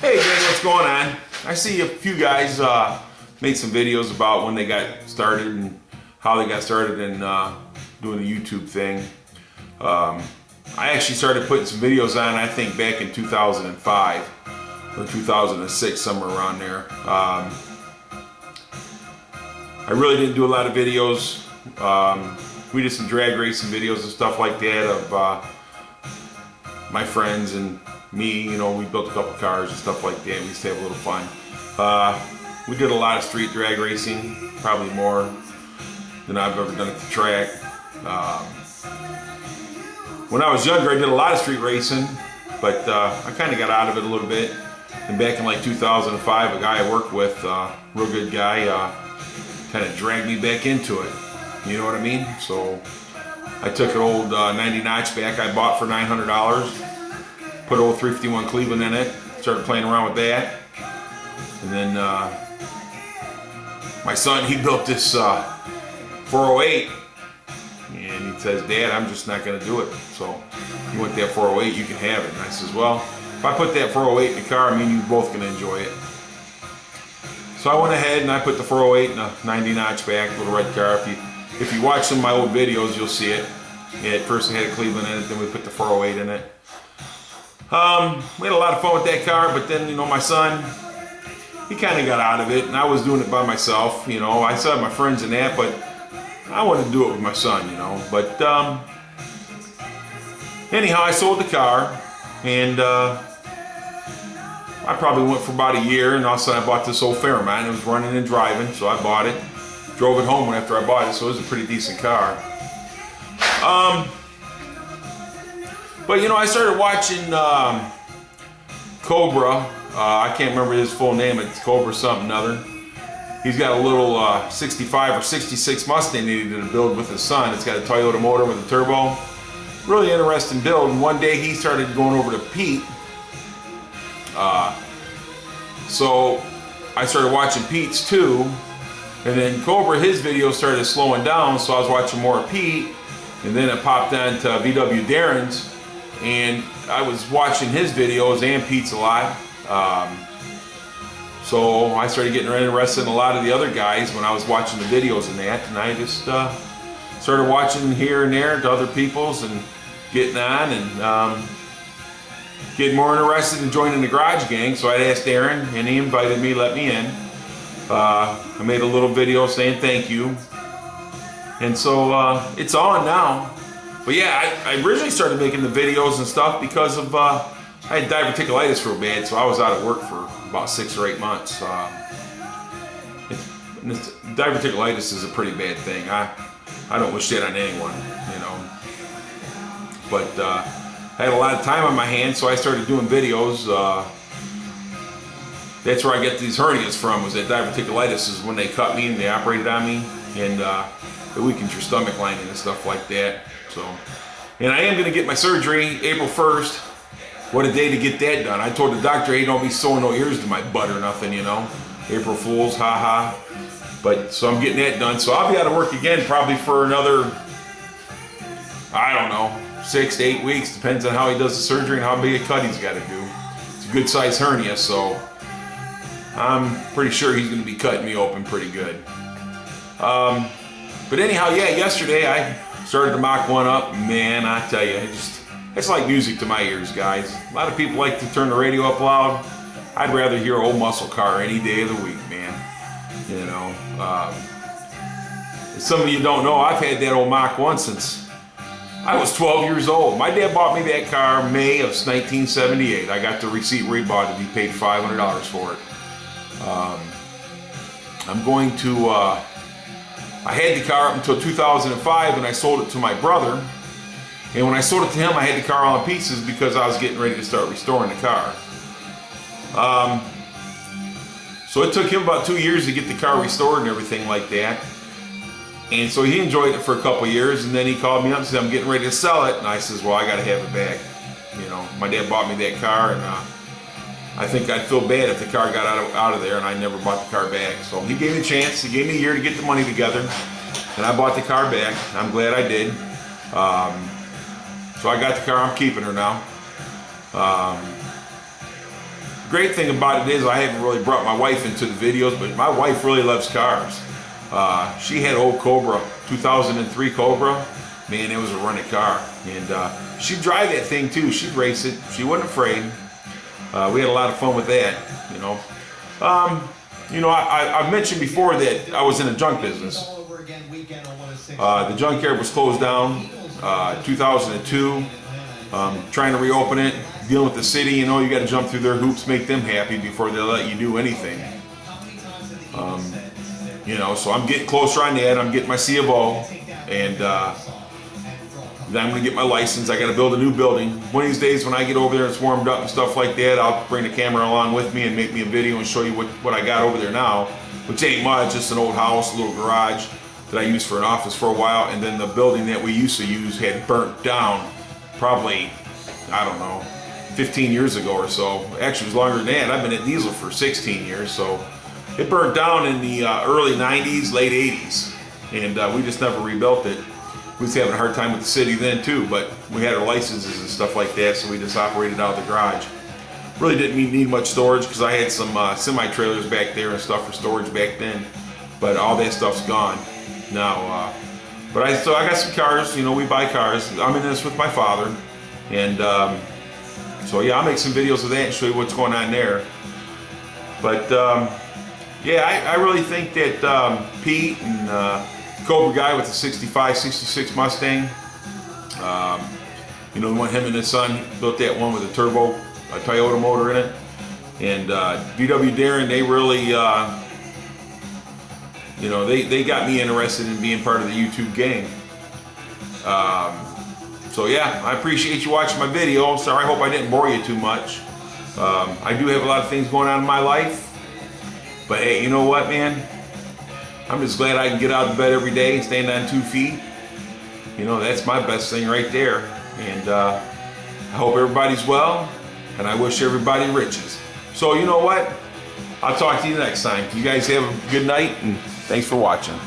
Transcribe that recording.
Hey gang, what's going on? I see a few guys made some videos about when they got started and how they got started in doing the YouTube thing. I actually started putting some videos on, I think back in 2005 or 2006, somewhere around there. I really didn't do a lot of videos. We did some drag racing videos and stuff like that of my friends and me. You know, we built a couple cars and stuff like that. We used to have a little fun. We did a lot of street drag racing, probably more than I've ever done at the track. When I was younger, I did a lot of street racing, but I kind of got out of it a little bit. And back in like 2005, a guy I worked with, real good guy, kind of dragged me back into it. You know what I mean? So I took an old 90 notchback I bought for $900, put old 351 Cleveland in it, started playing around with that. And then my son, he built this 408, and he says, "Dad, I'm just not going to do it." So you want that 408, you can have it. And I says, well, if I put that 408 in the car, I mean, you're both going to enjoy it. So I went ahead and I put the 408 in a 90 notchback, little red car. If you watch some of my old videos, you'll see it. Yeah, at first we had a Cleveland in it, then we put the 408 in it. We had a lot of fun with that car, but then, you know, my son, he kind of got out of it, and I was doing it by myself. You know, I saw my friends in that, but I wanted to do it with my son, you know. But anyhow, I sold the car, and I probably went for about a year, and all of a sudden I bought this old Fairmont. It was running and driving, so I bought it. Drove it home after I bought it, so it was a pretty decent car. But you know, I started watching Cobra. I can't remember his full name. It's Cobra something other. He's got a little 65 or 66 Mustang that he did a build with his son. It's got a Toyota motor with a turbo. Really interesting build. And one day he started going over to Pete. So I started watching Pete's too. And then Cobra, his videos started slowing down, so I was watching more of Pete. And then it popped on to VW Darren's, and I was watching his videos and Pete's a lot. So I started getting interested in a lot of the other guys when I was watching the videos and that. And I just started watching here and there to other people's and getting on and getting more interested in joining the Garage Gang. So I'd asked Darren, and he invited me, let me in. I made a little video saying thank you, and so it's on now. But yeah, I originally started making the videos and stuff because of I had diverticulitis real bad, so I was out of work for about 6 or 8 months. Diverticulitis is a pretty bad thing. I don't wish that on anyone, you know. But I had a lot of time on my hands, so I started doing videos. That's where I get these hernias from, was that diverticulitis is when they cut me and they operated on me, and it weakens your stomach lining and stuff like that. So, and I am going to get my surgery April 1st. What a day to get that done. I told the doctor, hey, don't be sewing no ears to my butt or nothing, you know. April Fools, haha. But, so I'm getting that done. So I'll be out of work again probably for another, I don't know, 6 to 8 weeks. Depends on how he does the surgery and how big a cut he's got to do. It's a good size hernia, so I'm pretty sure he's going to be cutting me open pretty good. But anyhow, yeah, yesterday I started the Mach 1 up. Man, I tell you, it's like music to my ears, guys. A lot of people like to turn the radio up loud. I'd rather hear old muscle car any day of the week, man. You know, some of you don't know, I've had that old Mach 1 since I was 12 years old. My dad bought me that car May of 1978. I got the receipt where he bought it. He paid $500 for it. I'm going to, I had the car up until 2005, and I sold it to my brother. And when I sold it to him, I had the car all in pieces because I was getting ready to start restoring the car. So it took him about 2 years to get the car restored and everything like that. And so he enjoyed it for a couple years, and then he called me up and said, I'm getting ready to sell it. And I says, well, I got to have it back. You know, my dad bought me that car, and I think I'd feel bad if the car got out of there and I never bought the car back. So he gave me a chance. He gave me a year to get the money together, and I bought the car back. I'm glad I did. So I got the car. I'm keeping her now. great thing about it is I haven't really brought my wife into the videos, but my wife really loves cars. She had an old Cobra, 2003 Cobra. Man, it was a running car, and she'd drive that thing too. She'd race it. She wasn't afraid. We had a lot of fun with that, you know. I mentioned before that I was in the junk business. The junkyard was closed down 2002. Trying to reopen it, dealing with the city. You know, you got to jump through their hoops, make them happy before they let you do anything. So I'm getting closer on that. I'm getting my C of O, and then I'm going to get my license. I got to build a new building. One of these days when I get over there and it's warmed up and stuff like that, I'll bring the camera along with me and make me a video and show you what I got over there now, which ain't much, just an old house, a little garage that I used for an office for a while, and then the building that we used to use had burnt down probably, I don't know, 15 years ago or so. Actually, it was longer than that. I've been at Diesel for 16 years, so it burnt down in the early 90s, late 80s, and we just never rebuilt it. We was having a hard time with the city then too, but we had our licenses and stuff like that, so we just operated out of the garage. Really didn't need much storage because I had some semi-trailers back there and stuff for storage back then, but all that stuff's gone now. But I got some cars. You know, we buy cars. I'm in this with my father, and so yeah, I'll make some videos of that and show you what's going on there. But yeah, I really think that Pete and Cobra guy with the 65, 66 Mustang, the one him and his son built that one with a turbo, a Toyota motor in it, and VW Darren, they really, they got me interested in being part of the YouTube gang. So yeah, I appreciate you watching my video. Sorry, I hope I didn't bore you too much. I do have a lot of things going on in my life, but hey, you know what, man? I'm just glad I can get out of bed every day and stand on 2 feet. You know, that's my best thing right there. And I hope everybody's well, and I wish everybody riches. So you know what? I'll talk to you next time. You guys have a good night, and thanks for watching.